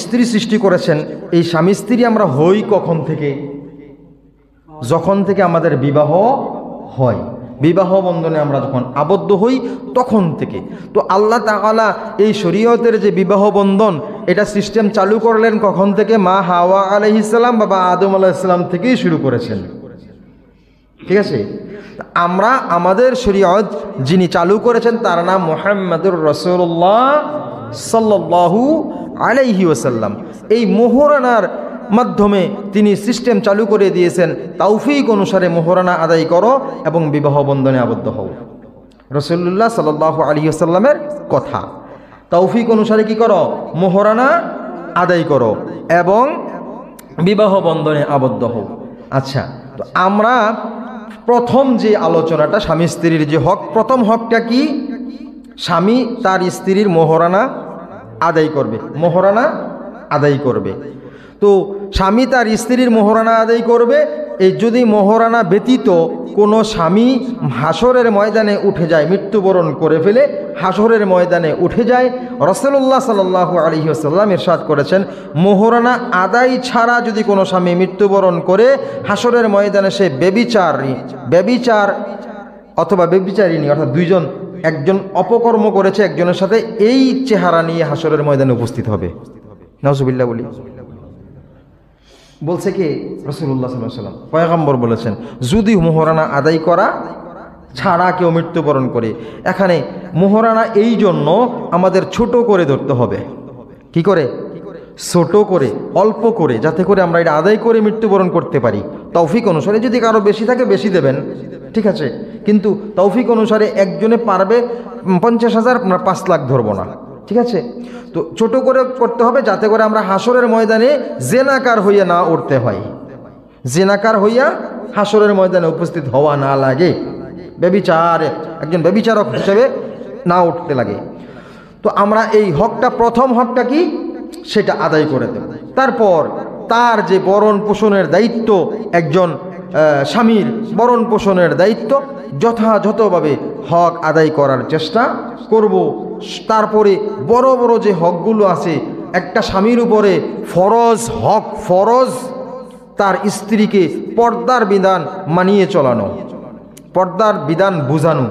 স্ত্রী সৃষ্টি করেছেন, এই স্বামী স্ত্রী আমরা হই কখন থেকে? যখন থেকে আমাদের বিবাহ হয়, বিবাহ বন্ধনে আমরা যখন আবদ্ধ হই তখন থেকে। তো আল্লাহ তাআলা এই শরীয়তের যে বিবাহ বন্ধন, এটা সিস্টেম চালু করলেন কখন থেকে? মা হাওয়া আলাইহিস সালাম, বাবা আদম আলাইহিস সালাম থেকেই শুরু করেছেন। ঠিক আছে, আমরা আমাদের শরীয়ত যিনি চালু করেছেন তার নাম মুহাম্মাদুর রাসূলুল্লাহ সাল্লাল্লাহু আলাইহি ওয়াসাল্লাম। এই মোহরানার মাধ্যমে তিনি সিস্টেম চালু করে দিয়েছেন, তৌফিক অনুসারে মোহরানা আদায় করো এবং বিবাহ বন্ধনে আবদ্ধ হও। রাসূলুল্লাহ সাল্লাল্লাহু আলাইহি ওয়াসাল্লামের কথা, তৌফিক অনুসারে কি করো? মোহরানা আদায় করো এবং বিবাহ বন্ধনে আবদ্ধ হও। আচ্ছা, তো আমরা প্রথম যে আলোচনাটা স্বামী স্ত্রীর যে হক, প্রথম হকটা কি? স্বামী তার স্ত্রীর মোহরানা আদায় করবে, মোহরানা আদায় করবে। তো স্বামী তার স্ত্রীর মোহরানা আদায় করবে। এই যদি মোহরানা ব্যতীত কোনো স্বামী হাসরের ময়দানে উঠে যায়, মৃত্যুবরণ করে ফেলে হাসরের ময়দানে উঠে যায়, রাসূলুল্লাহ সাল্লাল্লাহু আলাইহি ওয়াসাল্লাম ইরশাদ করেছেন, মোহরানা আদায় ছাড়া যদি কোনো স্বামী মৃত্যুবরণ করে হাসরের ময়দানে সে ব্যভিচার অথবা ব্যভিচারিণী, অর্থাৎ দুইজন, একজন অপকর্ম করেছে একজনের সাথে, এই চেহারা নিয়ে হাসরের ময়দানে উপস্থিত হবে। নাউজুবিল্লাহ বলি। বলছে কি? রাসূলুল্লাহ সাল্লাল্লাহু আলাইহি ওয়াসাল্লাম, পয়গম্বর বলেছেন, যদি মোহরানা আদায় করা ছাড়া কেউ মৃত্যুবরণ করে। এখানে মোহরানা এই জন্য আমাদের ছোট করে ধরতে হবে। কি করে? ছোট করে, অল্প করে, যাতে করে আমরা এটা আদায় করে মৃত্যুবরণ করতে পারি। তৌফিক অনুসারে যদি কারো বেশি থাকে বেশি দেবেন, ঠিক আছে, কিন্তু তৌফিক অনুসারে একজনে পারবে 50,000, আমরা 5 লাখ ধরবো না, ঠিক আছে। তো ছোট করে করতে হবে যাতে করে আমরা হাসরের ময়দানে জেনাকার হইয়া না উঠতে হয়, জেনাকার হইয়া হাসরের ময়দানে উপস্থিত হওয়া না লাগে, একজন ব্যভিচারক হিসেবে না উঠতে লাগে। তো আমরা এই হকটা, প্রথম হকটা কি সেটা আদায় করে দেব। তারপর তার যে বরণ পোষণের দায়িত্ব, একজন স্বামীর বরণ পোষণের দায়িত্ব যথাযথভাবে হক আদায় করার চেষ্টা করব। তারপরে বড় বড় যে হকগুলো আছে, একটা স্বামীর উপরে ফরজ হক, ফরজ তার স্ত্রীকে পর্দার বিধান মানিয়ে চলানো, পর্দার বিধান বুঝানো,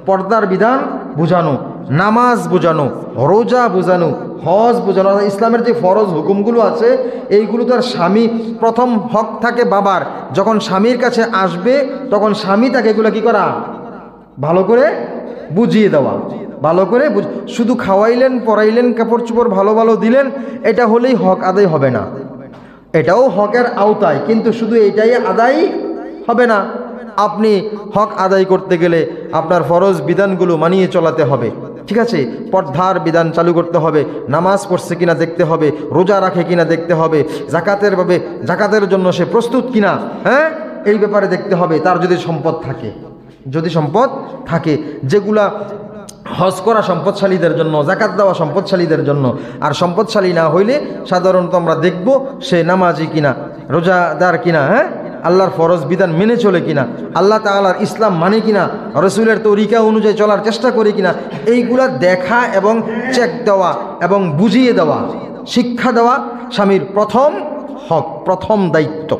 পর্দার বিধান বুঝানো, নামাজ বুঝানো, রোজা বুঝানো, হজ বুঝানো। ইসলামের যে ফরজ হুকুমগুলো আছে এইগুলো তার স্বামী, প্রথম হক থাকে বাবার, যখন স্বামীর কাছে আসবে তখন স্বামী তাকে এগুলো কি করা? ভালো করে বুঝিয়ে দেওয়া, ভালো করে শুধু খাওয়াইলেন, পরাইলেন, কাপড় চোপড় ভালো ভালো দিলেন, এটা হলেই হক আদায় হবে না। এটাও হকের আওতায়, কিন্তু শুধু এটাই আদায় হবে না। আপনি হক আদায় করতে গেলে আপনার ফরজ বিধানগুলো মানিয়ে চলাতে হবে, ঠিক আছে। পর্দার বিধান চালু করতে হবে, নামাজ পড়ছে কিনা দেখতে হবে, রোজা রাখে কিনা দেখতে হবে, জাকাতের জন্য সে প্রস্তুত কিনা, হ্যাঁ, এই ব্যাপারে দেখতে হবে। তার যদি সম্পদ থাকে, যেগুলা হজ করা সম্পদশালীদের জন্য, জাকাত দেওয়া সম্পদশালীদের জন্য, আর সম্পদশালী না হইলে সাধারণত আমরা দেখব সে নামাজি কিনা, রোজাদার কিনা, হ্যাঁ, আল্লাহর ফরজ বিধান মেনে চলে কিনা, আল্লাহ তাআলার ইসলাম মানে কিনা, রসুলের তরিকা অনুযায়ী চলার চেষ্টা করে কিনা, এইগুলা দেখা এবং চেক দেওয়া এবং বুঝিয়ে দেওয়া, শিক্ষা দেওয়া স্বামীর প্রথম হক, প্রথম দায়িত্ব।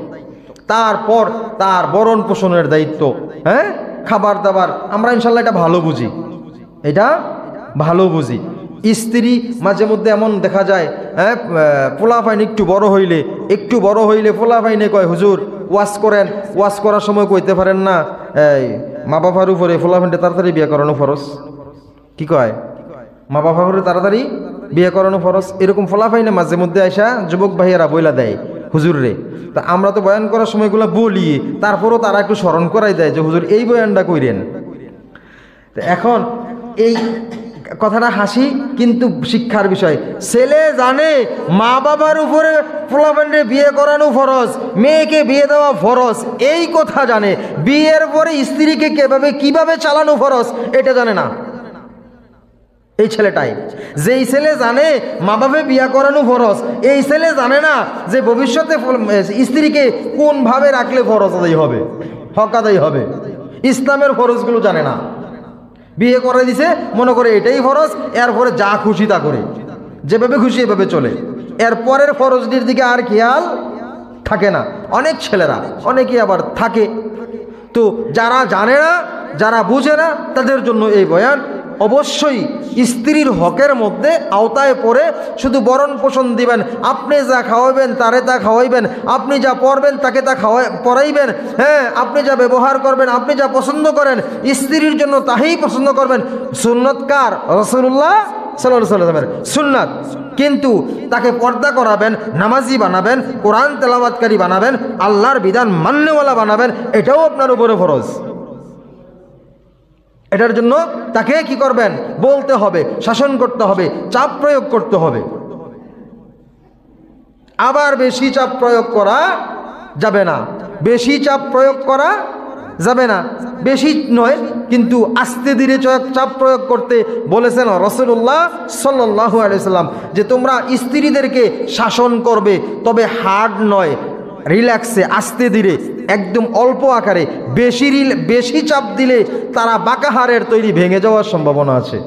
তারপর তার বরণ পোষণের দায়িত্ব, হ্যাঁ, খাবার দাবার আমরা ইনশাল্লাহ এটা ভালো বুঝি, এটা ভালো বুঝি। স্ত্রী মাঝে মধ্যে এমন দেখা যায়, হ্যাঁ, পোলাপাইন একটু বড় হইলে পোলাপাইনে কয়, হুজুর ওয়াজ করেন, ওয়াজ করার সময় কইতে পারেন না, এই মা বাবার উপরে পোলাপাইনটা তাড়াতাড়ি বিয়ে করানো ফরজ। কি কয়? মা বাবার উপরে তাড়াতাড়ি বিয়ে করানো ফরজ। এরকম পোলাপাইনে মাঝে মধ্যে আইসা যুবক ভাইয়েরা বইলা দেয় হুজুর রে। তা আমরা তো বয়ান করার সময়গুলো বলি, তারপরও তারা একটু স্মরণ করাই দেয় যে হুজুর এই বয়ানটা কইরেন। এখন এই কথাটা হাসি, কিন্তু শিক্ষার বিষয়। ছেলে জানে মা বাবার উপরে পোলাপাইনকে বিয়ে করানো ফরজ, মেয়েকে বিয়ে দেওয়া ফরজ, এই কথা জানে। বিয়ের পরে স্ত্রীকে কিভাবে চালানো ফরজ এটা জানে না এই ছেলেটাই। যেই ছেলে জানে মা বাবা বিয়ে করানো ফরজ, এই ছেলে জানে না যে ভবিষ্যতে স্ত্রীকে কোনভাবে রাখলে ফরজ আদায় হবে, হক আদায় হবে। ইসলামের ফরজগুলো জানে না। বিয়ে করে দিছে, মনে করে এটাই ফরজ, এরপরে যা খুশি তা করে, যেভাবে খুশি এভাবে চলে। এর পরের ফরজটির দিকে আর খেয়াল থাকে না। অনেক ছেলেরা, অনেকে আবার থাকে, তো যারা জানে না, যারা বুঝে না, তাদের জন্য এই বয়ান। অবশ্যই স্ত্রীর হকের মধ্যে আওতায় পড়ে শুধু বরণ পোষণ দিবেন, আপনি যা খাওয়াবেন তারে তা খাওয়াইবেন, আপনি যা পড়বেন তাকে তা পড়াইবেন, হ্যাঁ, আপনি যা ব্যবহার করবেন, আপনি যা পছন্দ করেন স্ত্রীর জন্য তাই পছন্দ করবেন। সুন্নতকার রাসূলুল্লাহ সাল্লাল্লাহু আলাইহি ওয়াসাল্লামের সুন্নাত, কিন্তু তাকে পর্দা করাবেন, নামাজি বানাবেন, কোরআন তেলাওয়াতকারী বানাবেন, আল্লাহর বিধান মান্যওয়ালা বানাবেন, এটাও আপনার উপরে ফরজ। এটার জন্য তাকে কি করবেন? বলতে হবে, শাসন করতে হবে, চাপ প্রয়োগ করতে হবে। আবার বেশি চাপ প্রয়োগ করা যাবে না, বেশি চাপ প্রয়োগ করা যাবে না, বেশি নয় কিন্তু আস্তে ধীরে চাপ প্রয়োগ করতে বলেছেন রাসূলুল্লাহ সাল্লাল্লাহু আলাইহি সাল্লাম, যে তোমরা স্ত্রীদেরকে শাসন করবে, তবে হার্ড নয়, রিল্যাক্সে, আস্তে ধীরে, একদম অল্প আকারে। বেশি চাপ দিলে তারা বাঁকাহারের তৈরি ভেঙে যাওয়ার সম্ভাবনা আছে।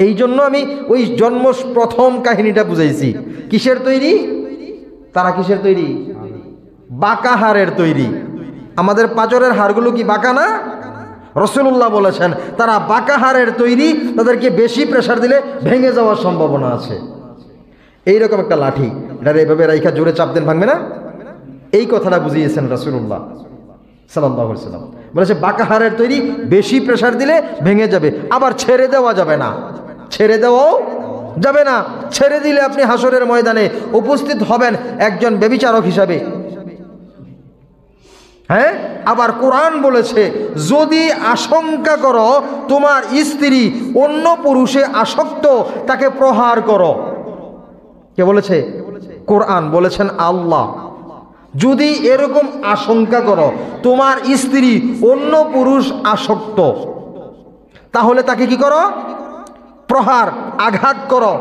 এই জন্য আমি ওই জন্ম প্রথম কাহিনীটা বুঝাইছি। কিসের তৈরি? তারা কিসের তৈরি? বাঁকাহারের তৈরি। আমাদের পাঁজরের হাড়গুলো কি বাঁকা না? রাসূলুল্লাহ বলেছেন তারা বাঁকাহারের তৈরি, তাদেরকে বেশি প্রেসার দিলে ভেঙে যাওয়ার সম্ভাবনা আছে। এইরকম একটা লাঠি, এটা এইভাবে রাইখা জোরে চাপ দেন, ভাঙবে না। এই কথাটা বুঝিয়েছেন রাসূলুল্লাহ সাল্লাল্লাহু আলাইহি ওয়াসাল্লাম। বলেছে বাঁকাহারের তৈরি, বেশি প্রেসার দিলে ভেঙে যাবে। আবার ছেড়ে দেওয়া যাবে না, ছেড়ে দেওয়াও যাবে না। ছেড়ে দিলে আপনি হাসরের ময়দানে উপস্থিত হবেন একজন ব্যভিচারক হিসাবে। হ্যাঁ, আবার কোরআন বলেছে যদি আশঙ্কা করো তোমার স্ত্রী অন্য পুরুষে আসক্ত, তাকে প্রহার করো। কে বলেছে? কোরআন বলেছেন আল্লাহ। যদি এরকম আশঙ্কা করো তোমার স্ত্রী অন্য পুরুষ আসক্ত, তাহলে তাকে কি করো? প্রহার, আঘাত করো।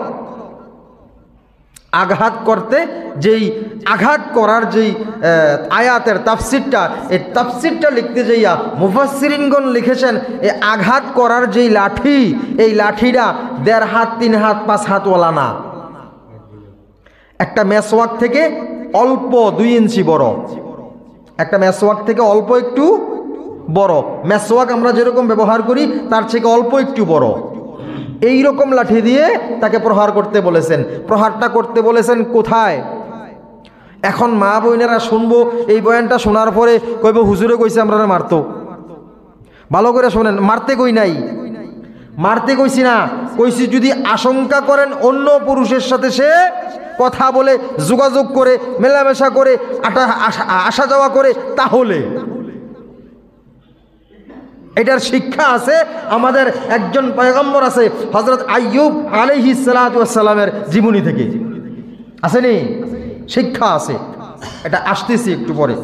আঘাত করতে যেই আঘাত করার যেই আয়াতের তাফসিরটা, এই তাফসিরটা লিখতে যাইয়া মুফাসসিরিনগণ লিখেছেন এই আঘাত করার যেই লাঠি, এই লাঠিটা 1.5 হাত 3 হাত 5 হাতওয়ালা না, একটা মেসওয়াক থেকে অল্প 2 ইঞ্চি বড়, একটা মেসওয়াক থেকে অল্প একটু বড়। মেসওয়াক আমরা যেরকম ব্যবহার করি তার থেকে অল্প একটু বড়। এই রকম লাঠি দিয়ে তাকে প্রহার করতে বলেছেন। প্রহারটা করতে বলেছেন কোথায়? এখন মা বোনেরা শুনবো এই বয়ানটা শোনার পরে কইব হুজুরে কইছে আমরা মারতো। ভালো করে শোনেন, মারতে কই নাই, মারতে কইছি না, কইছি যদি আশঙ্কা করেন অন্য পুরুষের সাথে সে কথা বলে, যোগাযোগ করে, মেলামেশা করে, আসা যাওয়া করে, তাহলে এটার শিক্ষা আছে। আমাদের একজন পয়গম্বর আছে হযরত আইয়ুব আলাইহিস সালাতু ওয়াস সালামের জীবনী থেকে, আসেনি? শিক্ষা আছে, এটা আসতেছি একটু পরে।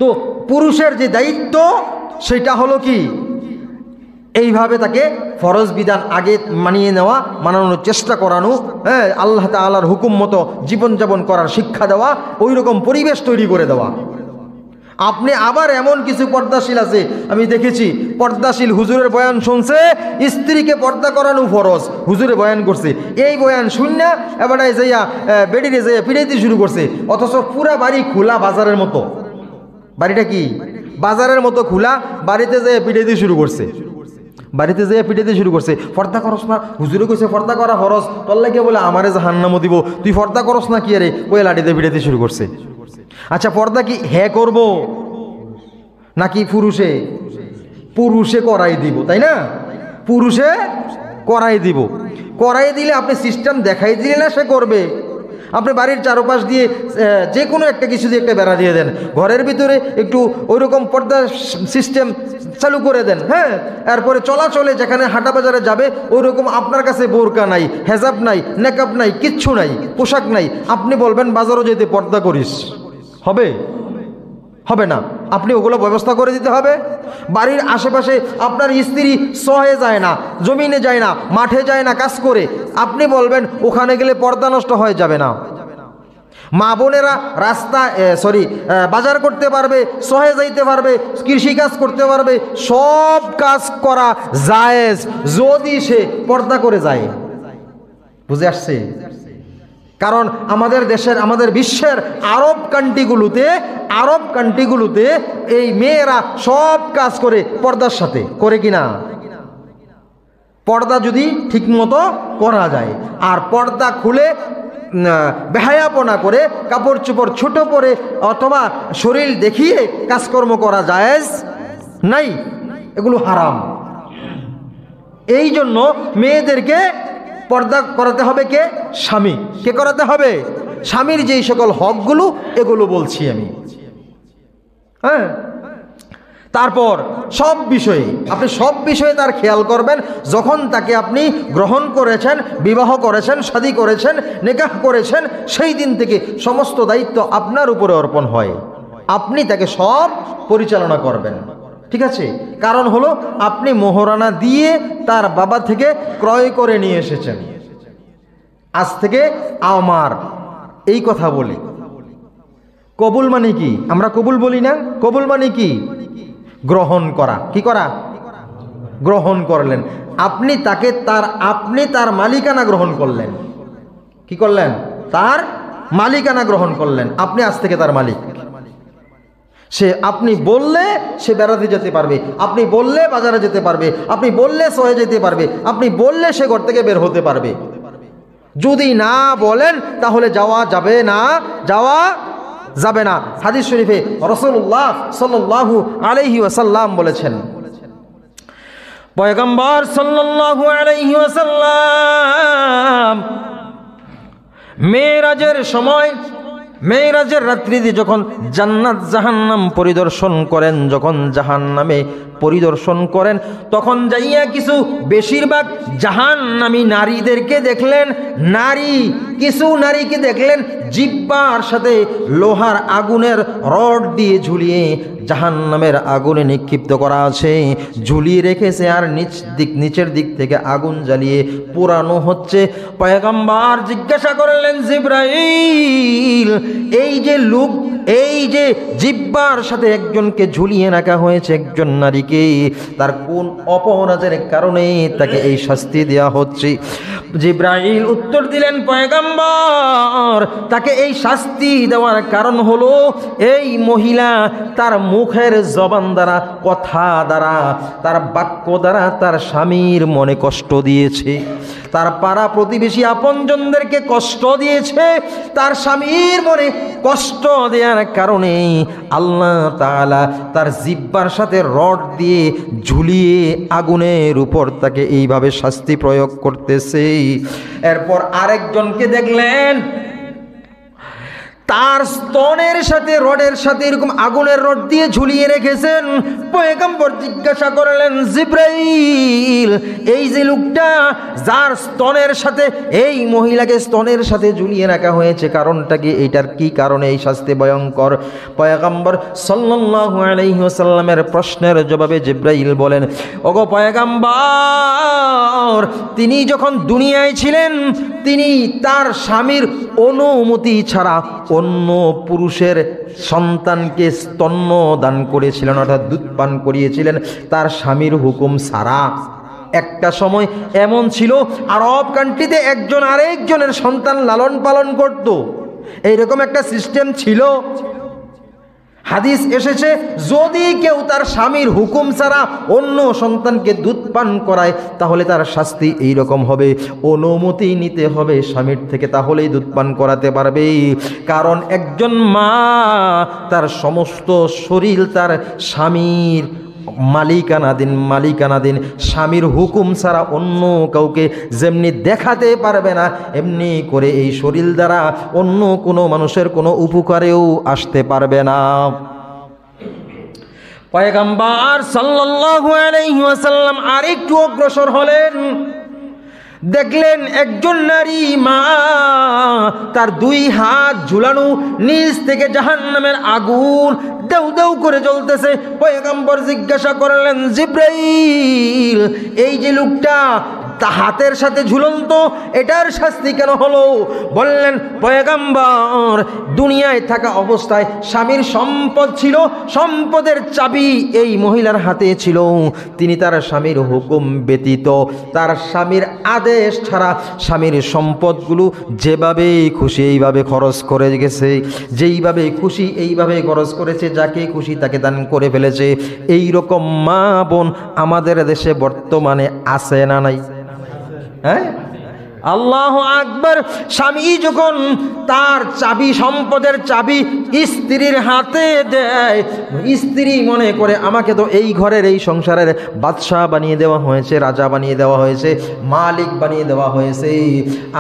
তো পুরুষের যে দায়িত্ব সেটা হলো কি, এইভাবে তাকে ফরজ বিধান আগে মানিয়ে নেওয়া, মানানোর চেষ্টা করানো, হ্যাঁ, আল্লাহ তাআলার হুকুম মতো জীবনযাপন করার শিক্ষা দেওয়া, ওই রকম পরিবেশ তৈরি করে দেওয়া। আপনি আবার এমন কিছু পর্দাশীল আছে, আমি দেখেছি পর্দাশীল হুজুরের বয়ান শুনছে, স্ত্রীকে পর্দা করানো ফরজ, হুজুরে বয়ান করছে, এই বয়ান শুননা এবার যাইয়া বেডিরে যাইয়া পিড়াইতে শুরু করছে, অথচ পুরা বাড়ি খোলা বাজারের মতো। বাড়িটা কি বাজারের মতো খোলা, বাড়িতে যেয়ে পিড়াইতে শুরু করছে, বাড়িতে যেয়ে পিটাইতে শুরু করছে। পর্দা করস না, হুজুরে কইছে পর্দা করা ফরজ, তোর লাগে বলে আমারে জাহান্নামও দিব, তুই পর্দা করস না কি রে, ওই লাঠিতে পিটাইতে শুরু করছে। আচ্ছা, পর্দা কি হ্যাঁ করব নাকি পুরুষে? পুরুষে করাই দিব, তাই না? পুরুষে করাই দিব। করাই দিলে আপনি সিস্টেম দেখাই দিলে না সে করবে। আপনি বাড়ির চারপাশ দিয়ে যে কোনো একটা কিছু দিয়ে একটা বেড়া দিয়ে দেন, ঘরের ভিতরে একটু ওইরকম পর্দা সিস্টেম চালু করে দেন, হ্যাঁ, এরপরে চলাচলে যেখানে হাঁটা বাজারে যাবে ওইরকম আপনার কাছে বোরকা নাই, হেজাব নাই, নেকাব নাই, কিচ্ছু নাই, পোশাক নাই, আপনি বলবেন বাজারও যেতে পর্দা করিস, হবে? হবে না। আপনি ওগুলো ব্যবস্থা করে দিতে হবে। বাড়ির আশেপাশে আপনার স্ত্রী শহরে যায় না, জমিনে যায় না, মাঠে যায় না কাজ করে, আপনি বলবেন ওখানে গেলে পর্দা নষ্ট হয়ে যাবে না। মা বোনেরা বাজার করতে পারবে, শহরে যাইতে পারবে, কৃষিকাজ করতে পারবে, সব কাজ করা জায়েজ যদি সে পর্দা করে যায়। বুঝে আসছে? কারণ আমাদের দেশের, আমাদের বিশ্বের আরব কান্ট্রিগুলোতে এই মেয়েরা সব কাজ করে পর্দার সাথে, করে কিনা? পর্দা যদি ঠিকমতো করা যায়, আর পর্দা খুলে বেহায়াপনা করে কাপড় চোপড় ছোট পরে অথবা শরীর দেখিয়ে কাজকর্ম করা জায়েজ নাই, এগুলো হারাম। এই জন্য মেয়েদেরকে পর্দা করাতে হবে কে? স্বামী। কে করাতে হবে? স্বামীর যেই সকল হকগুলো, এগুলো বলছি আমি। হ্যাঁ, তারপর সব বিষয়ে আপনি সব বিষয়ে তার খেয়াল করবেন। যখন তাকে আপনি গ্রহণ করেছেন, বিবাহ করেছেন, শাদী করেছেন, নিকাহ করেছেন, সেই দিন থেকে সমস্ত দায়িত্ব আপনার উপরে অর্পণ হয়। আপনি তাকে সব পরিচালনা করবেন, ঠিক আছে? কারণ হলো আপনি মোহরানা দিয়ে তার বাবা থেকে ক্রয় করে নিয়ে এসেছেন। আজ থেকে আমার এই কথা বলি, কবুল মানে কি? আমরা কবুল বলি না? কবুল মানে কি? গ্রহণ করা। কি করা? গ্রহণ করলেন। আপনি তার মালিকানা গ্রহণ করলেন। কি করলেন? তার মালিকানা গ্রহণ করলেন। আপনি আজ থেকে তার মালিক। আপনি বললে সে বেড়াতে যেতে পারবে, আপনি বললে বাজারে যেতে পারবে, আপনি বললে সয়ে যেতে পারবে, আপনি বললে সে ঘর থেকে বের হতে পারবে। যদি না বলেন তাহলে যাওয়া যাবে না, যাওয়া যাবে না। হাদিস শরীফে রাসূলুল্লাহ সাল্লাল্লাহু আলাইহি ওয়াসাল্লাম বলেছেন, পয়গম্বর সাল্লাল্লাহু আলাইহি ওয়াসাল্লাম মেরাজের সময়, মেরাজের রাত্রিতে যখন জান্নাত জাহান্নাম পরিদর্শন করেন, যখন জাহান্নামে পরিদর্শন করেন, তখন যাইয়া কিছু বেশিরভাগ জাহান্নামী নারীদেরকে দেখলেন। কিছু নারীকে দেখলেন জিহ্বার সাথে লোহার আগুনের রড দিয়ে ঝুলিয়ে জাহান্নামের আগুনে নিক্ষিপ্ত করা আছে, ঝুলিয়ে রেখেছে, আর নিচের দিক থেকে আগুন জ্বালিয়ে পোড়ানো হচ্ছে। পয়গম্বর জিজ্ঞাসা করলেন, জিবরাইল, এই যে জিহ্বার সাথে একজনকে ঝুলিয়ে রাখা হয়েছে, একজন নারীকে, তার কোন অপরাধের কারণে তাকে এই শাস্তি দেওয়া হচ্ছে? জিবরাইল উত্তর দিলেন, পয়গম্বর, তাকে এই শাস্তি দেওয়ার কারণ হলো এই মহিলা তার মুখের জবান দ্বারা, কথা দ্বারা, তার বাক্য দ্বারা তার স্বামীর মনে কষ্ট দিয়েছে, তার পাড়া প্রতিবেশী আপনজনদেরকে কষ্ট দিয়েছে। তার স্বামীর মনে কষ্ট দেওয়ার কারণে আল্লাহ তাআলা তার জিহ্বার সাথে রড দিয়ে ঝুলিয়ে আগুনের উপর তাকে এইভাবে শাস্তি প্রয়োগ করতেছে। এরপর আরেকজনকে দেখলেন, তার স্তনের সাথে রডের সাথে এরকম আগুনের রড দিয়ে ঝুলিয়ে রেখেছেন। পয়গম্বর জিজ্ঞাসা করলেন, জিবরাইল, এই যে লোকটা যার স্তনের সাথে, এই মহিলাকে স্তনের সাথে ঝুলিয়ে রাখা হয়েছে, কারণটা কি? এইটার কি কারণে এই শাস্তি ভয়ঙ্কর? পয়গম্বর সাল্লাল্লাহু আলাইহি ওয়াসাল্লামের প্রশ্নের জবাবে জিবরাইল বলেন, ওগো পয়গম্বর, তিনি যখন দুনিয়ায় ছিলেন, তিনি তার স্বামীর অনুমতি ছাড়া অন্য পুরুষের সন্তানকে স্তন্য দান করেছিলেন, অর্থাৎ দুধ পান করিয়েছিলেন তার স্বামীর হুকুম ছাড়া। একটা সময় এমন ছিল আরব কান্ট্রিতে একজন আরেকজনের সন্তান লালন পালন করত, এইরকম একটা সিস্টেম ছিল। হাদিস এসেছে, যদি কেউ তার স্বামীর হুকুম ছাড়া অন্য সন্তানকে দুধ পান করায় তাহলে তার শাস্তি এইরকম হবে, অনুমতি নিতে হবে স্বামীর থেকে, তাহলেই দুধ পান করাতে পারবে। কারণ একজন মা তার সমস্ত শরীর তার স্বামীর মালিকানাধীন, স্বামীর হুকুম ছাড়া অন্য কাউকে যেমনি দেখাতে পারবে না, এমনি করে এই শরীর দ্বারা অন্য কোনো মানুষের কোনো উপকারেও আসতে পারবে না। পয়গম্বর সাল্লাল্লাহু আলাইহি ওয়াসাল্লাম আরেকটু অগ্রসর হলেন, দেখলেন একজন নারী মা, তার দুই হাত ঝুলানো, নিচ থেকে জাহান্নামের আগুন দাউ দাউ করে জ্বলতেছে। পয়গম্বর জিজ্ঞাসা করলেন, জিবরাইল, এই যে লোকটা তা হাতের সাথে ঝুলন্ত, এটার শাস্তি কেন হলো? বললেন পয়গম্বর, দুনিয়ায় থাকা অবস্থায় স্বামীর সম্পদ ছিল, সম্পদের চাবি এই মহিলার হাতে ছিল। তিনি তার স্বামীর হুকুম ব্যতীত, তার স্বামীর আদেশ ছাড়া স্বামীর সম্পদগুলো যেভাবে খুশি এইভাবে খরচ করে গেছে, যেইভাবে খুশি এইভাবে খরচ করেছে, যাকে খুশি তাকে দান করে ফেলেছে। এই রকম মা বোন আমাদের দেশে বর্তমানে আছে না নাই? হ্যাঁ, আল্লাহু আকবার। স্বামী যখন তার চাবি, সম্পদের চাবি স্ত্রীর হাতে দেয়, স্ত্রী মনে করে আমাকে তো এই ঘরের এই সংসারের বাদশাহ বানিয়ে দেওয়া হয়েছে, রাজা বানিয়ে দেওয়া হয়েছে, মালিক বানিয়ে দেওয়া হয়েছে।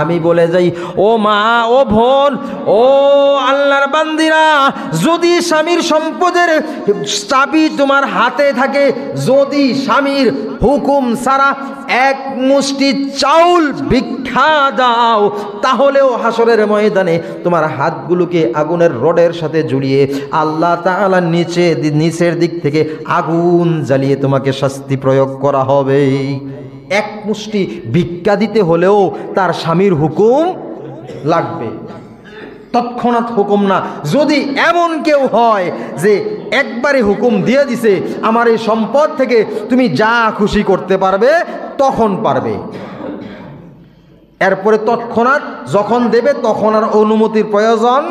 আমি বলে যাই, ও মা, ও বোন, ও আল্লাহর বান্দিরা, যদি স্বামীর সম্পদের চাবি তোমার হাতে থাকে, যদি স্বামীর হুকুম ছাড়া এক মুষ্টি চাউল ভিক্ষা দাও, তাহলেও হাসরের ময়দানে তোমার হাতগুলোকে আগুনের রডের সাথে ঝুলিয়ে আল্লাহ তাআলা নিচের দিক থেকে আগুন জ্বালিয়ে তোমাকে শাস্তি প্রয়োগ করা হবে। এক মুষ্টি ভিক্ষা দিতে হলেও তার স্বামীর হুকুম লাগবে, তৎক্ষণাৎ হুকুম না। যদি এমন কেউ হয় যে একবারে হুকুম দিয়ে দিছে আমার এই সম্পদ থেকে তুমি যা খুশি করতে পারবে, তখন পারবে। এরপরে তৎক্ষণাৎ যখন দেবে তখন আর অনুমতির প্রয়োজন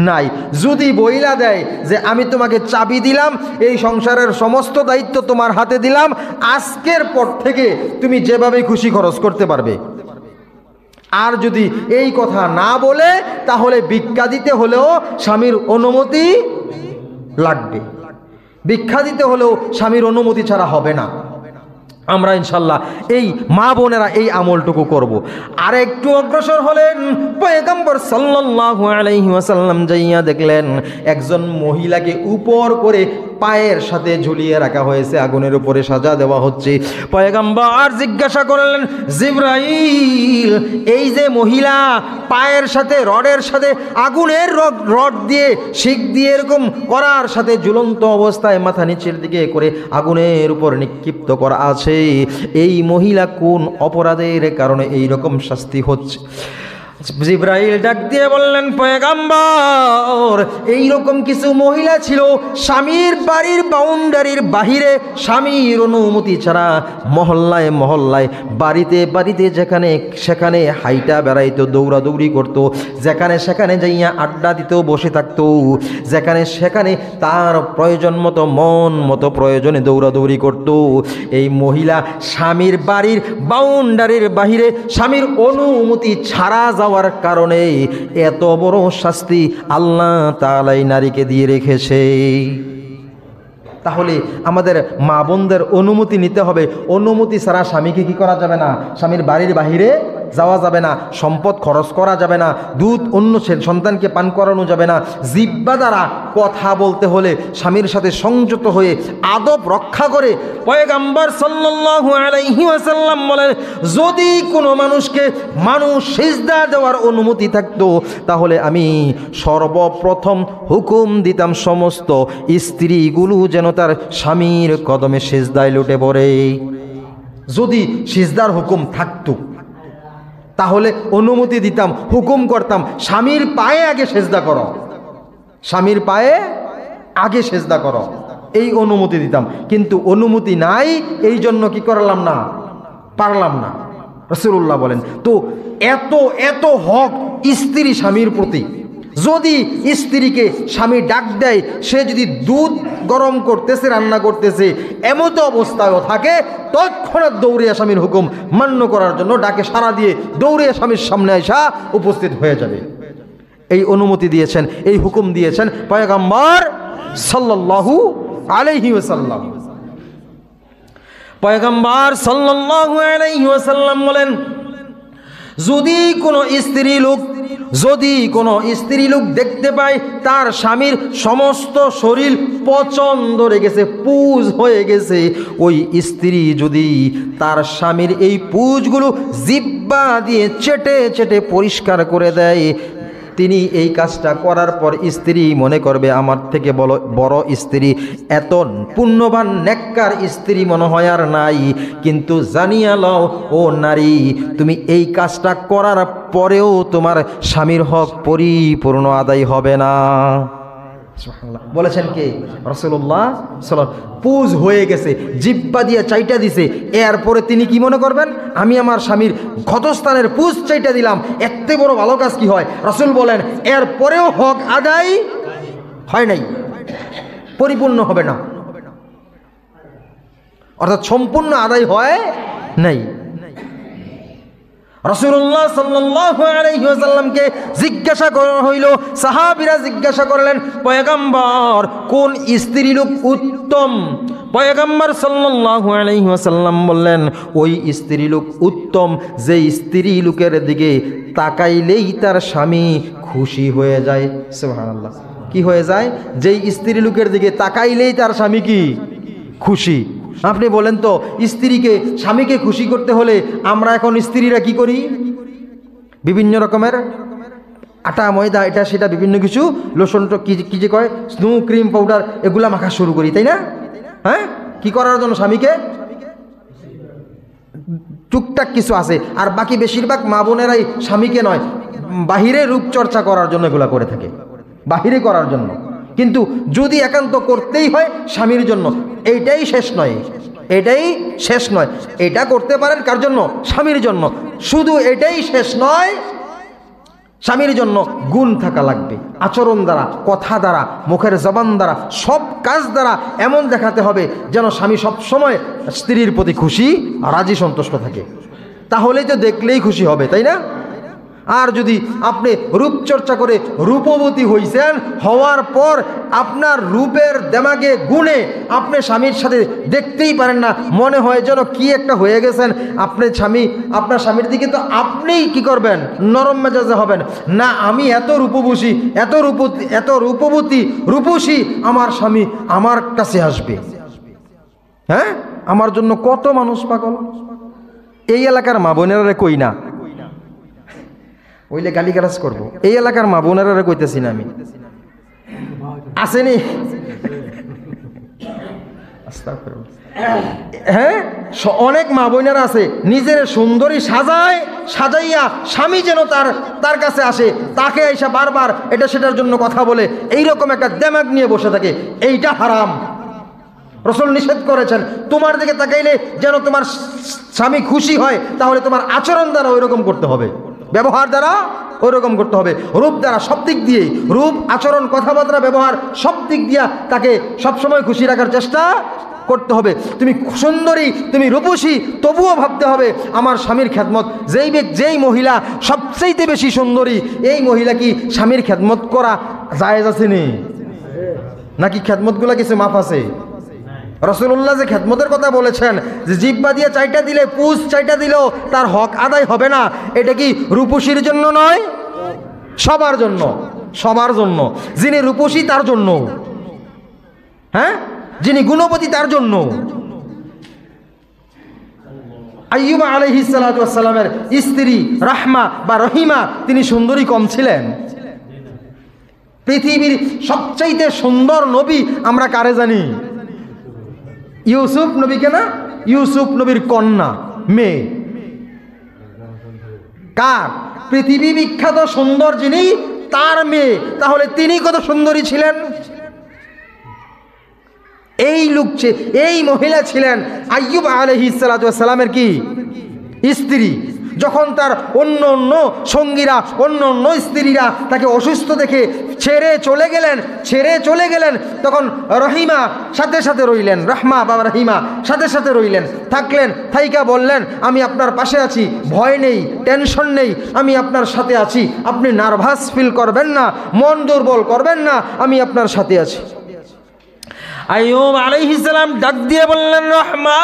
নাই। যদি বইলা দেয় যে আমি তোমাকে চাবি দিলাম, এই সংসারের সমস্ত দায়িত্ব তোমার হাতে দিলাম, আজকের পর থেকে তুমি যেভাবে খুশি খরচ করতে পারবে। আর যদি এই কথা না বলে, তাহলে ভিক্ষা দিতে হলেও স্বামীর অনুমতি লাগবে। ভিক্ষা দিতে হলেও স্বামীর অনুমতি ছাড়া হবে না। আমরা ইনশাল্লাহ এই মা বোনেরা এই আমলটুকু করব। আর একটু অগ্রসর হলেন পয়গম্বর সাল্লাল্লাহু আলাইহি ওয়াসাল্লাম, যাইয়া দেখলেন একজন মহিলাকে উপর করে পায়ের সাথে ঝুলিয়ে রাখা হয়েছে, আগুনের উপরে সাজা দেওয়া হচ্ছে। পয়গম্বর জিজ্ঞাসা করলেন, জিবরাইল, এই যে মহিলা পায়ের সাথে রডের সাথে আগুনের রড দিয়ে শিক দিয়ে এরকম করার সাথে ঝুলন্ত অবস্থায় মাথা নিচের দিকে করে আগুনের উপর নিক্ষিপ্ত করা আছে, এই মহিলা কোন অপরাধের কারণে এই রকম শাস্তি হচ্ছে? জিবরাইল ডাক দিয়ে বললেন, পয়গম্বর, এইরকম কিছু মহিলা ছিল স্বামীর বাড়ির বাউন্ডারির বাহিরে, স্বামীর অনুমতি ছাড়া মহল্লায় মহল্লায়, বাড়িতে বাড়িতে, যেখানে সেখানে হাইটা বেড়াইতো, দৌড়াদৌড়ি করতো, যেখানে সেখানে যাইয়া আড্ডা দিতেও বসে থাকতো, যেখানে সেখানে তার প্রয়োজন মতো, মন মতো প্রয়োজনে দৌড়াদৌড়ি করত। এই মহিলা স্বামীর বাড়ির বাউন্ডারির বাহিরে স্বামীর অনুমতি ছাড়া যাওয়ার কারণে এত বড় শাস্তি আল্লাহ তাআলা নারীকে দিয়ে রেখেছে। তাহলে আমাদের মা বোনদের অনুমতি নিতে হবে। অনুমতি ছাড়া স্বামীকে কি করা যাবে না? স্বামীর বাড়ির বাহিরে যাওয়া যাবে না, সম্পদ খরচ করা যাবে না, দুধ অন্য সন্তানকে পান করানো যাবে না। জিহ্বা দ্বারা কথা বলতে হলে স্বামীর সাথে সংযত হয়ে আদব রক্ষা করে পয়গম্বর সাল্লাল্লাহু আলাইহি ওয়াসাল্লাম বলেন, যদি কোনো মানুষকে মানুষ সিজদা দেওয়ার অনুমতি থাকতো, তাহলে আমি সর্বপ্রথম হুকুম দিতাম সমস্ত স্ত্রীগুলো যেন তার স্বামীর কদমে সিজদায় লুটে পড়ে। যদি সিজদার হুকুম থাকতো তাহলে অনুমতি দিতাম, হুকুম করতাম, স্বামীর পায়ে আগে সেজদা করো, স্বামীর পায়ে আগে সেজদা করো, এই অনুমতি দিতাম। কিন্তু অনুমতি নাই, এই জন্য কি করলাম না, পারলাম না। রাসূলুল্লাহ বলেন, তো এত এত হক স্ত্রী স্বামীর প্রতি। যদি স্ত্রীকে স্বামী ডাক দেয়, সে যদি দুধ গরম করতেছে, রান্না করতেছে, এমতো অবস্থায়ও থাকে, তৎক্ষণাৎ দৌড়ে স্বামীর হুকুম মান্য করার জন্য ডাকে সাড়া দিয়ে দৌড়ে স্বামীর সামনে আইসা উপস্থিত হয়ে যাবে। এই অনুমতি দিয়েছেন, এই হুকুম দিয়েছেন পয়গম্বর সাল্লাল্লাহু আলাইহি ওয়াসাল্লাম। পয়গম্বর সাল্লাল্লাহু আলাইহি ওয়াসাল্লাম বলেন, যদি কোনো স্ত্রী লোক দেখতে পায় তার স্বামীর সমস্ত শরীর পচন ধরে গেছে, পুজ হয়ে গেছে, ওই স্ত্রী যদি তার স্বামীর এই পুজগুলো জিহ্বা দিয়ে চেটে চেটে পরিষ্কার করে দেয়, তিনি এই কাজটা করার পর স্ত্রী মনে করবে আমার থেকে বড় স্ত্রী, এত পুণ্যবান নেককার স্ত্রী মনে হয় আর নাই। কিন্তু জানিয়া লও ও নারী, তুমি এই কাজটা করার পরেও তোমার স্বামীর হক পরিপূর্ণ আদায় হবে না। বলেছেন কে? রাসূলুল্লাহ সাল্লাল্লাহু আলাইহি ওয়াসাল্লাম। পুজ হয়ে গেছে, জিহ্বা দিয়ে চাইটা দিছে, এরপরে তিনি কি মনে করবেন? আমি আমার স্বামীর ক্ষতস্থানের পুজ চাইটা দিলাম, এত বড় ভালো কাজ কি হয়? রাসূল বলেন এরপরেও হক আদায় হয় নাই, পরিপূর্ণ হবে না, অর্থাৎ সম্পূর্ণ আদায় হয় নাই। রাসূলুল্লাহ সাল্লাল্লাহু আলাইহি ওয়াসাল্লামকে জিজ্ঞাসা করা হইল, সাহাবীরা জিজ্ঞাসা করলেন, পয়গম্বর কোন স্ত্রী লোক উত্তম? পয়গম্বর সাল্লাল্লাহু আলাইহি ওয়াসাল্লাম বললেন, ওই স্ত্রী লোক উত্তম যে স্ত্রী লোকের দিকে তাকাইলেই তার স্বামী খুশি হয়ে যায়। সুবহানাল্লাহ। কি হয়ে যায়? যেই স্ত্রী লোকের দিকে তাকাইলেই তার স্বামী কি খুশি। আপনি বলেন তো, স্ত্রীকে স্বামীকে খুশি করতে হলে আমরা এখন স্ত্রীরা কি করি? বিভিন্ন রকমের আটা ময়দা এটা সেটা বিভিন্ন কিছু লোশন কি যে কয় স্নো ক্রিম পাউডার এগুলা মাখা শুরু করি, তাই না? হ্যাঁ, কি করার জন্য? স্বামীকে টুকটাক কিছু আছে, আর বাকি বেশিরভাগ মা বোনেরাই স্বামীকে নয়, বাহিরে রূপচর্চা করার জন্য এগুলা করে থাকে, বাহিরে করার জন্য। কিন্তু যদি একান্ত করতেই হয় স্বামীর জন্য, এইটাই শেষ নয়, এটাই শেষ নয়। এটা করতে পারেন কার জন্য? স্বামীর জন্য। শুধু এটাই শেষ নয়, স্বামীর জন্য গুণ থাকা লাগবে, আচরণ দ্বারা, কথা দ্বারা, মুখের জবান দ্বারা, সব কাজ দ্বারা এমন দেখাতে হবে যেন স্বামী সবসময় স্ত্রীর প্রতি খুশি, রাজি, সন্তুষ্ট থাকে। তাহলেই তো দেখলেই খুশি হবে, তাই না? আর যদি আপনি রূপচর্চা করে রূপবতী হইছেন, হওয়ার পর আপনার রূপের দেমাগে গুণে আপনি স্বামীর সাথে দেখতেই পারেন না, মনে হয় যেন কি একটা হয়ে গেছেন, আপনার স্বামীর দিকে তো আপনিই কি করবেন? নরম মেজাজে হবেন না। আমি এত রূপবতী, এত রূপসী আমার স্বামী আমার কাছে আসবে, হ্যাঁ, আমার জন্য কত মানুষ পাগল। এই এলাকার মা বোনেরা কই না, ওইলে গালিগালাজ করবো। এই এলাকার মা বোনেরা কইতেছি না আমি, আসেনি? হ্যাঁ, অনেক মা বোনেরা আছে নিজের সুন্দরী সাজাইয়া স্বামী যেন তার কাছে আসে, তাকে এসে বারবার এটা সেটার জন্য কথা বলে, এইরকম একটা দেমাগ নিয়ে বসে থাকে। এইটা হারাম। রাসূল নিষেধ করেছেন, তোমার দিকে তাকাইলে যেন তোমার স্বামী খুশি হয়, তাহলে তোমার আচরণ দ্বারা ওইরকম করতে হবে, ব্যবহার দ্বারা ওইরকম করতে হবে, রূপ দ্বারা, সব দিক দিয়ে, রূপ, আচরণ, কথাবার্তা, ব্যবহার, সব দিক দিয়া তাকে সবসময় খুশি রাখার চেষ্টা করতে হবে। তুমি সুন্দরী, তুমি রূপসী, তবুও ভাবতে হবে আমার স্বামীর খেদমত। যেই মহিলা সবচেয়ে বেশি সুন্দরী, এই মহিলা কি স্বামীর খেদমত করা জায়েজ আছে নি? নাকি খেদমতগুলা কিছু মাফ আছে? রাসূলুল্লাহ যে খেদমতের কথা বলেছেন, যে জিহ্বা দিয়ে চাইটা দিলে, পুজ চাইটা দিলেও তার হক আদায় হবে না, এটা কি রূপসীর জন্য নয়? সবার জন্য, সবার জন্য। যিনি রূপসী তার জন্য, হ্যাঁ, যিনি গুণবতী তার জন্য। আইয়ুব আলাইহিস সালাতু ওয়াস সালামের স্ত্রী রাহমা বা রহিমা, তিনি সুন্দরী কম ছিলেন? পৃথিবীর সবচাইতে সুন্দর নবী আমরা কারে জানি? ইউসুফ নবীকে না? ইউসুফ নবীর কন্যা, মেয়ে। কার? পৃথিবী বিখ্যাত সুন্দর যিনি, তার মেয়ে। তাহলে তিনি কত সুন্দরী ছিলেন? এই মহিলা ছিলেন আইয়ুব আলাইহিস সালাতু ওয়াস সালামের কি স্ত্রী। যখন তার অন্য সঙ্গীরা, অন্য স্ত্রীরা তাকে অসুস্থ দেখে ছেড়ে চলে গেলেন, তখন রহিমা সাথে সাথে রইলেন, রাহমা বা রহিমা সাথে সাথে রইলেন, থাকলেন, থাইকা বললেন, আমি আপনার পাশে আছি, ভয় নেই, টেনশন নেই, আমি আপনার সাথে আছি, আপনি নার্ভাস ফিল করবেন না, মন দুর্বল করবেন না, আমি আপনার সাথে আছি। আইয়ুব আলাইহিস সালাম ডাক দিয়ে বললেন, রাহমা,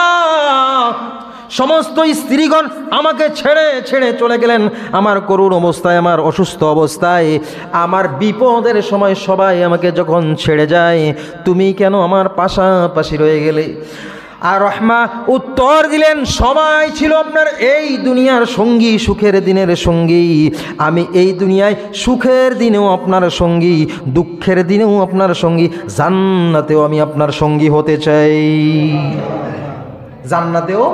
সমস্ত স্ত্রীগণ আমাকে ছেড়ে চলে গেলেন, আমার করুণ অবস্থায়, আমার অসুস্থ অবস্থায়, আমার বিপদের সময় সবাই আমাকে যখন ছেড়ে যায়, তুমি কেন আমার পাশাপাশি রয়ে গেলে? আর রহমা উত্তর দিলেন, সবাই ছিল আপনার এই দুনিয়ার সঙ্গী, সুখের দিনের সঙ্গী। আমি এই দুনিয়ায় সুখের দিনেও আপনার সঙ্গী, দুঃখের দিনেও আপনার সঙ্গী, জান্নাতেও আমি আপনার সঙ্গী হতে চাই। জান্নাতেও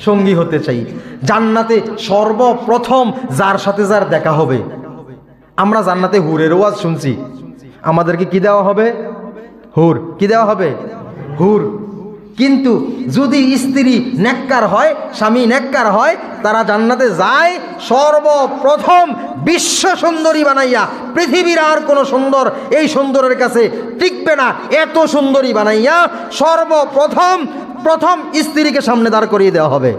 সঙ্গী হতে চাই। জান্নাতে সর্বপ্রথম যার সাথে যার দেখা হবে, আমরা জান্নাতে হুরের ওয়াজ শুনছি, আমাদেরকে কি দেওয়া হবে? হুর। কি দেওয়া হবে? হুর। কিন্তু যদি স্ত্রী নেককার হয়, স্বামী নেককার হয়, তারা জান্নাতে যায় সর্বপ্রথম বিশ্ব সুন্দরী বানাইয়া। পৃথিবীর আর কোনো সুন্দর এই সুন্দরের কাছে টিকবে না, এত সুন্দরী বানাইয়া সর্বপ্রথম স্ত্রীকে সামনে দাঁড় করিয়ে দেওয়া হবে।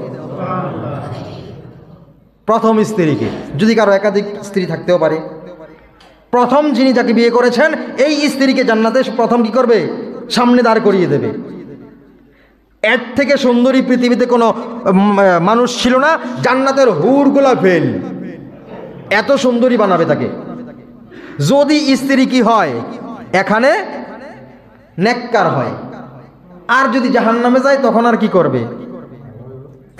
প্রথম স্ত্রীকে, যদি কারো একাধিক স্ত্রী থাকতেও পারে, প্রথম যিনি যাকে বিয়ে করেছেন এই স্ত্রীকে জান্নাতে প্রথম কি করবে? সামনে দাঁড় করিয়ে দেবে। এর থেকে সুন্দরী পৃথিবীতে কোনো মানুষ ছিল না। জান্নাতের হুরগুলা ফেল, এত সুন্দরী বানাবে তাকে। যদি স্ত্রী কি হয়? এখানে নেককার হয়, আর যদি জাহান্নামে যায় তখন আর কি করবে?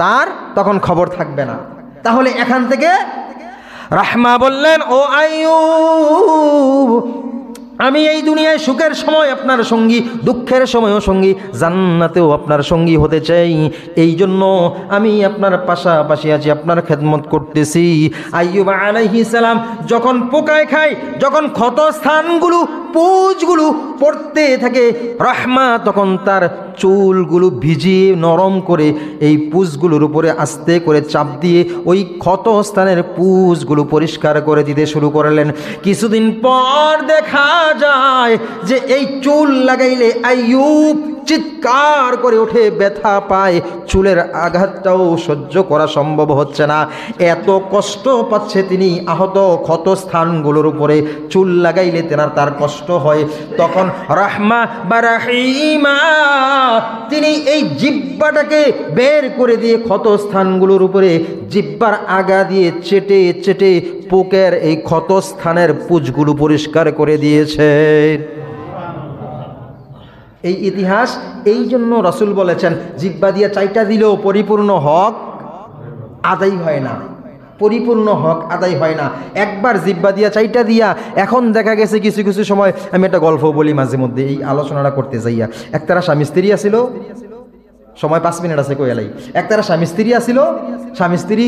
তার তখন খবর থাকবে না। তাহলে এখান থেকে রাহমা বললেন, ও আইয়ুব, আমি এই দুনিয়ায় সুখের সময় আপনার সঙ্গী, দুঃখের সময়ও সঙ্গী, জান্নাতেও আপনার সঙ্গী হতে চাই। এই জন্য আমি আপনার পাশাপাশি আছি, আপনার খেদমত করতেছি। আইয়ুব আলাইহিস সালাম যখন পোকায় খায়, যখন ক্ষতস্থানগুলো, পুঁজগুলো পড়তে থাকে, রাহমা তখন তার চুলগুলো ভিজিয়ে নরম করে এই পুঁজগুলোর উপরে আস্তে করে চাপ দিয়ে ওই ক্ষতস্থানের পুঁজগুলো পরিষ্কার করে দিতে শুরু করলেন। কিছুদিন পর দেখা যায় যে এই চুল লাগাইলে আইয়ুব চিৎকার করে ওঠে, ব্যথা পায়, চুলের আঘাতটাও সহ্য করা সম্ভব হচ্ছে না, এত কষ্ট পাচ্ছে তিনি। আহত ক্ষতস্থানগুলোর উপরে চুল লাগাইলে তার কষ্ট হয়। তখন রাহমা বা রাহিমা তিনি এই জিহ্বাটাকে বের করে দিয়ে ক্ষতস্থানগুলোর উপরে জিহ্বার আগা দিয়ে চেটে চেটে পোকের এই ক্ষতস্থানের পুঁজগুলো পরিষ্কার করে দিয়েছে। এই ইতিহাস এই জন্য রাসূল বলেছেন, জিহ্বা দিয়ে চাইটা দিলেও পরিপূর্ণ হক আদায় হয় না, পরিপূর্ণ হক আদায় হয় না। একবার জিহ্বা দিয়া চাইটা দিয়া, এখন দেখা গেছে কিছু কিছু সময়, আমি একটা গল্প বলি মাঝে মধ্যে এই আলোচনাটা করতে যাইয়া। একতারা স্বামী স্ত্রী আসিল, সময় 5 মিনিট আছে কইলাই। একতারা স্বামী স্ত্রী আসিল, স্বামী স্ত্রী,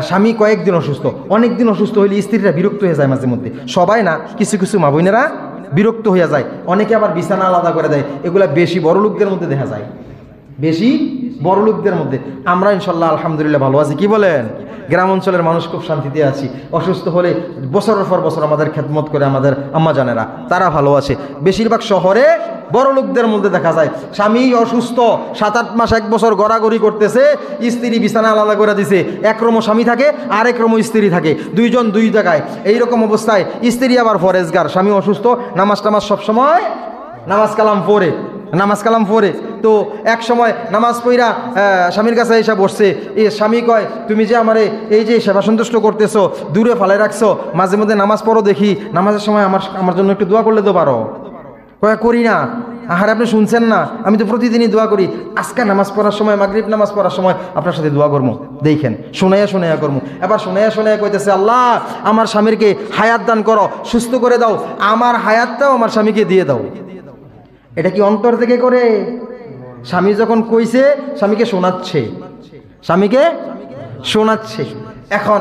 স্বামী কয়েকদিন অসুস্থ, অনেকদিন অসুস্থ হইলে স্ত্রীরা বিরক্ত হয়ে যায় মাঝে মধ্যে। সবাই না, কিছু কিছু মা বোনেরা বিরক্ত হয়ে যায়। অনেকে আবার বিছানা আলাদা করে দেয়, এগুলা বেশি বড় লোকদের মধ্যে দেখা যায়, বেশি বড় লোকদের মধ্যে। আমরা ইনশাল্লাহ আলহামদুলিল্লাহ ভালো আছি, কি বলেন? গ্রাম অঞ্চলের মানুষ খুব শান্তিতে আছি। অসুস্থ হলে বছরের পর বছর আমাদের খেদমত করে আমাদের আম্মা জানেরা, তারা ভালো আছে। বেশিরভাগ শহরে বড় লোকদের মধ্যে দেখা যায় স্বামী অসুস্থ, 7-8 মাস 1 বছর গড়াগড়ি করতেছে, স্ত্রী বিছানা আলাদা করে দিছে, একরকম স্বামী থাকে আর একরকম স্ত্রী থাকে, দুইজন দুই জায়গায়। এইরকম অবস্থায় স্ত্রী আবার ফরেজগার, স্বামী অসুস্থ, নামাজ টামাজ সবসময় নামাজ কালাম পড়ে। তো এক সময় নামাজ পড়া স্বামীর কাছে এসে বসছে। স্বামী কয়, তুমি যে আমারে এই যে সেবা সন্তুষ্ট করতেছো, দূরে ফালাই রাখছো, মাঝে মধ্যে নামাজ পড়ো দেখি, নামাজের সময় আমার জন্য একটু দোয়া করলে তো পারো। কয়, করি না। আহারে, আপনি শুনছেন না, আমি তো প্রতিদিনই দোয়া করি। আজকে নামাজ পড়ার সময়, মাগরিব নামাজ পড়ার সময় আপনার সাথে দোয়া করবো, দেখেন শোনাইয়া করবো। এবার শোনাইয়া কইতেছে, আল্লাহ আমার স্বামীরকে হায়াত দান করো, সুস্থ করে দাও, আমার হায়াতটাও আমার স্বামীকে দিয়ে দাও। এটা কি অন্তর থেকে করে? স্বামী যখন কইছে, স্বামীকে শোনাচ্ছে। এখন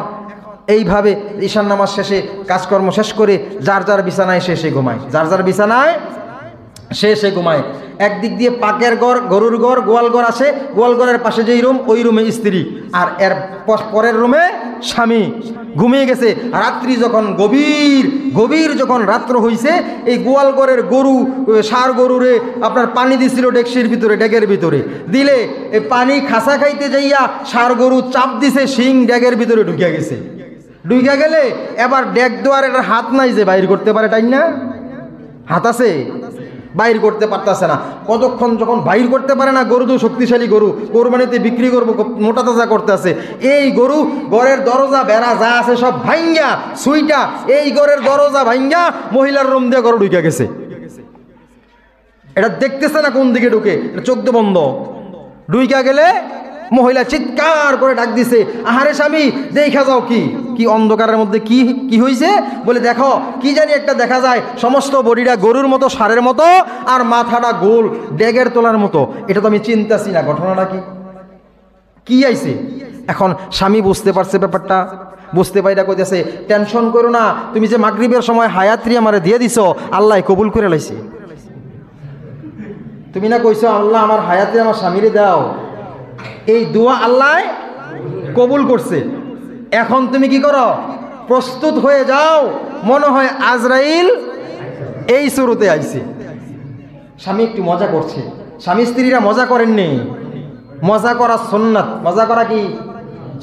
এইভাবে ঈশান নামাজ শেষে কাজকর্ম শেষ করে যার যার বিছানায় সে ঘুমায়, সে ঘুমায়। একদিক দিয়ে পাকের ঘর, গরুর ঘর, গোয়াল ঘর আছে, গোয়াল ঘরের পাশে যেই রুম, ওই রুমে স্ত্রী, আর এর পরের রুমে স্বামী ঘুমিয়ে গেছে। রাত্রি যখন গভীর যখন রাত্র হইছে, এই গোয়াল ঘরের গরু, ষাঁড় গরুরে আপনার পানি দিছিল ডেগের ভিতরে দিলে, এই পানি খাসা খাইতে যাইয়া ষাঁড় গরু চাপ দিছে, শিং ডেগের ভিতরে ঢুকিয়া গেলে এবার ডেগ দোয়ার এটার হাত নাই যে বাইর করতে পারে, তাই না? হাত আছে, বাইর করতে পারতেছে না। কতক্ষণ যখন বাইর করতে পারে না, গরু তো শক্তিশালী গরু, কোরবানিতে বিক্রি করবো, মোটা তাজা করতে আছে, এই গরু ঘরের দরজা বেড়া যা আছে সব ভাঙ্গা সুইটা, এই ঘরের দরজা ভাঙ্গা মহিলার রুম দিয়ে গরু ঢুকে গেছে। এটা দেখতেছে না কোন দিকে ঢুকে, এটা চোখ তো বন্ধ। ঢুইকা গেলে মহিলা চিৎকার করে ডাক দিছে, আহারে স্বামী দেখা যাও কি কি অন্ধকারের মধ্যে কি কি হয়েছে, বলে দেখো কি জানি একটা দেখা যায়, সমস্ত বডিটা গরুর মতো, ষাঁড়ের মতো, আর মাথাটা গোল ডেগের তোলার মতো। এটা তো আমি চিন্তাছি না, ঘটনাটা কি কি আইছে। এখন স্বামী বুঝতে পারছে ব্যাপারটা, বুঝতে পাইরা কইতেছে, টেনশন করো না, তুমি যে মাগরিবের সময় হায়াত্রী আমারে দিয়ে দিছো, আল্লাহ কবুল করে লাইছে। তুমি না কইছো আল্লাহ আমার হায়াতে আমার স্বামীরে দাও, এই দোয়া আল্লাহ কবুল করছে। এখন তুমি কি করো, প্রস্তুত হয়ে যাও, মনে হয় আজরাইল এই শুরুতে আইছে। স্বামী একটু মজা করছে, স্বামী স্ত্রীরা মজা করেননি, মজা করা সুন্নাত, মজা করা কি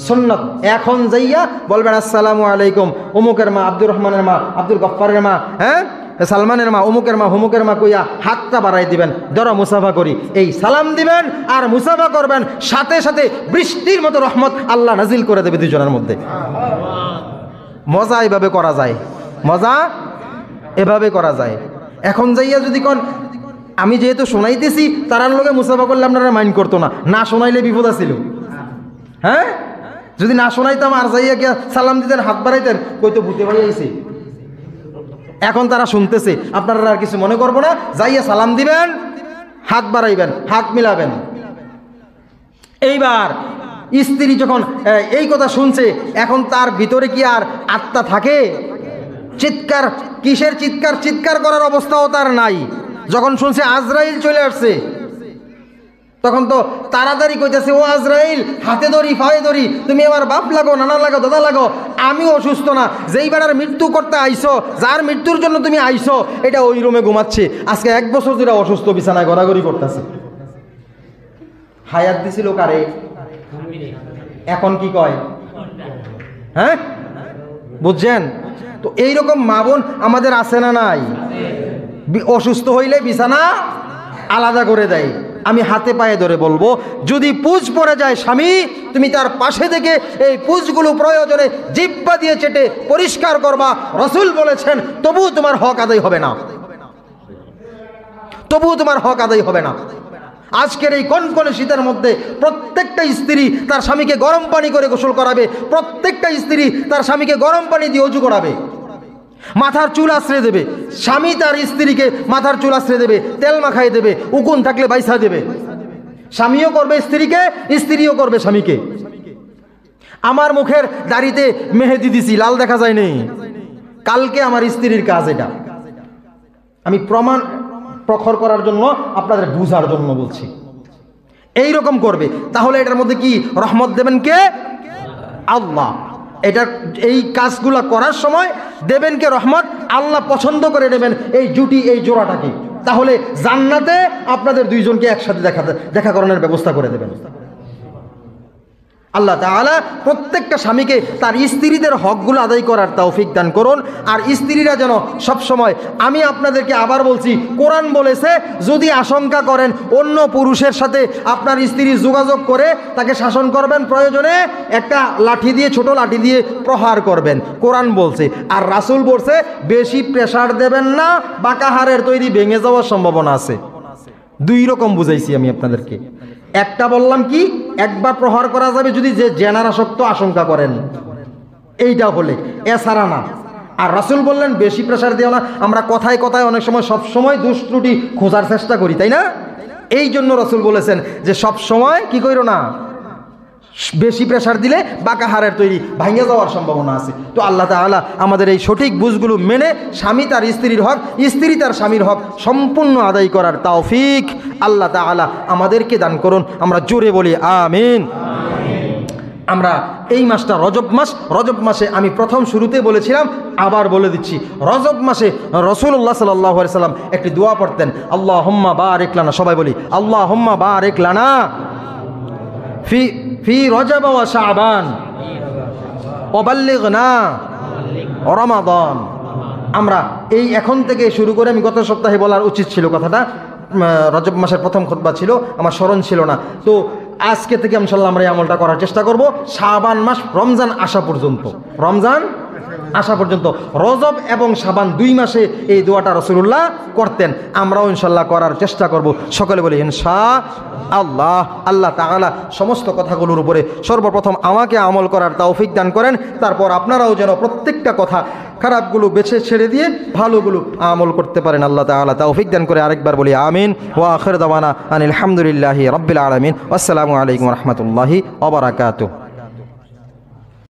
সুন্নাত। এখন যাইয়া বলবেন আসসালামু আলাইকুম, অমুকের মা, আব্দুর রহমানের মা, আব্দুল গফফারের মা, হ্যাঁ সালমানের মা, অমুকের মা, হুমুকের মা কইয়া হাতটা বাড়াই দিবেন, ধরো মুসাফা করি, এই সালাম দিবেন আর মুসাফা করবেন, সাথে সাথে বৃষ্টির মতো রহমত আল্লাহ নাজিল করে দেবে দুজনের মধ্যে। মজা এভাবে করা যায়, মজা এভাবে করা যায়। এখন যাইয়া যদি কোন আমি যেহেতু শোনাইতেছি, তারার লোকে মুসাফা করলে আপনারা মাইন্ড করতো না, না শোনাইলে বিপদ আছিল। হ্যাঁ, যদি না শোনাইতাম আর যাইয়া গিয়া সালাম দিতেন, হাত বাড়াইতেন, কই তো ভূতে বাড়ি আইছে। এখন তারা শুনতেছে, আপনারা আর কিছু মনে করবো না, যাইয়া সালাম দিবেন, হাত বাড়াইবেন, হাত মিলাবেন। এইবার স্ত্রী যখন এই কথা শুনছে, এখন তার ভিতরে কি আর আত্মা থাকে? চিৎকার, কিসের চিৎকার, চিৎকার করার অবস্থাও তার নাই। যখন শুনছে আজরাইল চলে আসছে, তখন তো তাড়াতাড়ি কইতেছে, ও আজরাইল, হাতে ধরি পায়ে ধরি, তুমি আমার বাপ লাগো, নানা লাগো, দাদা লাগো, আমি অসুস্থ না, যেই বেড়ার মৃত্যু করতে আইসো, যার মৃত্যুর জন্য তুমি আইসো, এটা ওই রুমে ঘুমাচ্ছে, আজকে 1 বছর ধরে অসুস্থ, বিছানায় ঘোরাঘুরি করতেছে। হায়াত দিছিল কারে? এখন কি কয়? হ্যাঁ, বুঝছেন তো? এইরকম মা বোন আমাদের আছে না নাই? অসুস্থ হইলে বিছানা আলাদা করে দেয়। আমি হাতে পায়ে ধরে বলবো, যদি পুঁজ পড়ে যায় স্বামী, তুমি তার পাশে থেকে এই পুঁজগুলো প্রয়োজনে জিহ্বা দিয়ে চেটে পরিষ্কার করবা। রাসূল বলেছেন, তবুও তোমার হক আদায় হবে না, তবুও তোমার হক আদায় হবে না। আজকের এই কনকনে শীতের মধ্যে প্রত্যেকটা স্ত্রী তার স্বামীকে গরম পানি করে গোসল করাবে, প্রত্যেকটা স্ত্রী তার স্বামীকে গরম পানি দিয়ে অজু করাবে, মাথার চুল আশ্রয় দেবে, স্বামী তার স্ত্রীকে মাথার চুল আশ্রয় দেবে, তেল মাখাই দেবে, উকুন থাকলে বাইসা দেবে। স্বামীও করবে স্ত্রীকে, স্ত্রীও করবে স্বামীকে। আমার মুখের দাড়িতে মেহেদি দিছি, লাল দেখা যায়নি, কালকে আমার স্ত্রীর কাজ এটা। আমি প্রমাণ প্রখর করার জন্য, আপনাদের বুঝার জন্য বলছি। এই রকম করবে, তাহলে এটার মধ্যে কি রহমত দেবেন কে? আল্লাহ। এটা এই কাজগুলা করার সময় দেবেন কে রহমত? আল্লাহ পছন্দ করে নেবেন এই জুটি, এই জোড়াটাকে। তাহলে জান্নাতে আপনাদের দুইজনকে একসাথে দেখা করানোর ব্যবস্থা করে দেবেন আল্লাহ তাআলা। প্রত্যেকটা স্বামীকে তার স্ত্রীদের হকগুলো আদায় করার তৌফিক দান করুন। আর স্ত্রীরা যেন সবসময়, আমি আপনাদেরকে আবার বলছি, কোরআন বলেছে, যদি আশঙ্কা করেন অন্য পুরুষের সাথে আপনার স্ত্রী যোগাযোগ করে তাকে শাসন করবেন, প্রয়োজনে একটা লাঠি দিয়ে, ছোট লাঠি দিয়ে প্রহার করবেন, কোরআন বলছে। আর রাসূল বলছে, বেশি প্রেসার দেবেন না, বাঁকা হাড়ের তৈরি ভেঙে যাওয়ার সম্ভাবনা আছে। 2 রকম বুঝাইছি আমি আপনাদেরকে। একটা বললাম কি, একবার প্রহার করা যাবে যদি যে জেনার আসক্ত আশঙ্কা করেন, এইটা হলে, এছাড়া না। আর রাসূল বললেন বেশি প্রেসার দিও না। আমরা কথায় কথায় অনেক সময়, সব সময় দোষ ত্রুটি খোঁজার চেষ্টা করি, তাই না? এই জন্য রাসূল বলেছেন যে সব সময় কি কইরো না, বেশি প্রেসার দিলে বাঁকা হাড়ের তৈরি ভাঙে যাওয়ার সম্ভাবনা আছে। তো আল্লাহ তাআলা আমাদের এই সঠিক বুঝগুলো মেনে স্বামী তার স্ত্রীর হক, স্ত্রী তার স্বামীর হক সম্পূর্ণ আদায় করার তৌফিক আল্লাহ তাআলা আমাদেরকে দান করুন। আমরা জোরে বলি আমিন। আমরা এই মাসটা রজব মাস, রজব মাসে আমি প্রথম শুরুতে বলেছিলাম, আবার বলে দিচ্ছি, রজব মাসে রাসূলুল্লাহ সাল্লাল্লাহু আলাইহি সাল্লাম একটি দোয়া পড়তেন, আল্লাহুম্মা বারিক লানা। সবাই বলি, আল্লাহুম্মা বারিক লানা ফি রজব ওয়া শাবান ওয়া বাল্লিগনা রমাদান। আমরা এই এখন থেকে শুরু করে, আমি গত সপ্তাহে বলার উচিত ছিল কথাটা, রজব মাসের প্রথম খুতবা ছিল, আমার স্মরণ ছিল না। তো আজকে থেকে ইনশাআল্লাহ আমরা এই আমলটা করার চেষ্টা করব, শাবান মাস, রমজান আসা পর্যন্ত। রমজান আসা পর্যন্ত রজব এবং শাবান 2 মাসে এই দোয়াটা রাসূলুল্লাহ করতেন। আমরাও ইনশাআল্লাহ করার চেষ্টা করব। সকলে বলি ইনশাআল্লাহ। আল্লাহ তাআলা সমস্ত কথাগুলোর উপরে সর্বপ্রথম আমাকে আমল করার তৌফিক দান করেন, তারপর আপনারাও যেন প্রত্যেকটা কথা খারাপগুলো বেছে ছেড়ে দিয়ে ভালোগুলো আমল করতে পারেন। আল্লাহ তাআলা তৌফিক দান করে। আরেকবার বলি আমিন। ওয়া আখির দাওয়ানা আনিল হামদুলিল্লাহি রাব্বিল আলামিন। আসসালামু আলাইকুম ওয়া রাহমাতুল্লাহি ওয়া বারাকাতুহু।